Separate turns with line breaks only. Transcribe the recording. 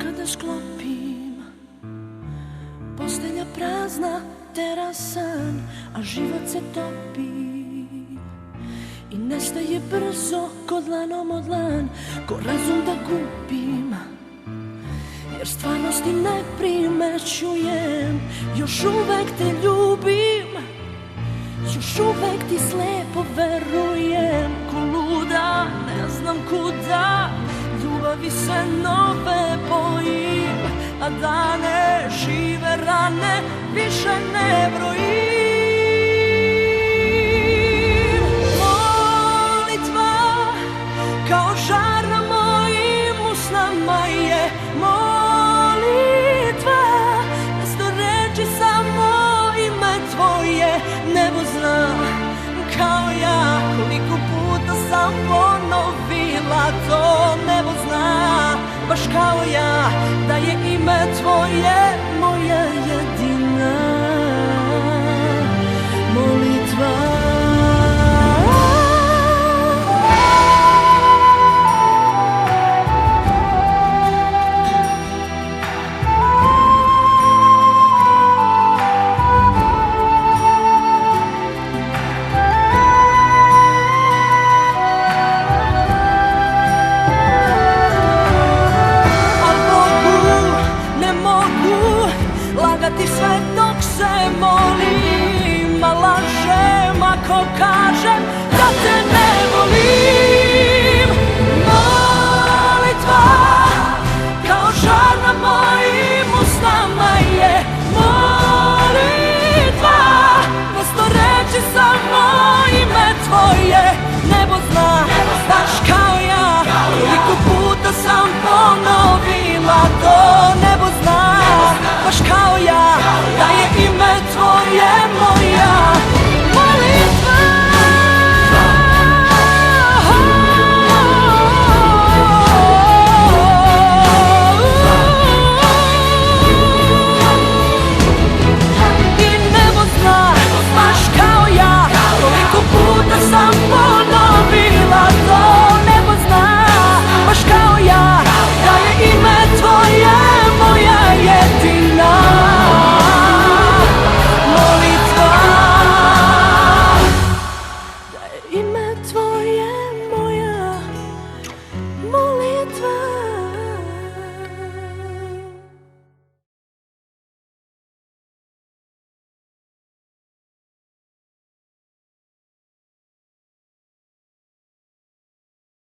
Kada sklopim, postelja prazna, terasan, a život se topi i nestaje brzo ko dlanom od dlan, ko razum da gubim, jer stvarnosti ne primećujem. Još uvek te ljubim, još uvek ti slepo verujem, ko luda ne znam kuda, ljubavi se nove bojim, a dane žive rane više ne brojim. Molitva kao žar na mojim usnama je molitva, mesto reči samo ime tvoje. Nebo zna kao ja koliko puta sam ponovila to. Nebo zna baš kao ja da je ime tvoje moja jedina molitva. Lagati sve dok se molim, a lažem ako kažem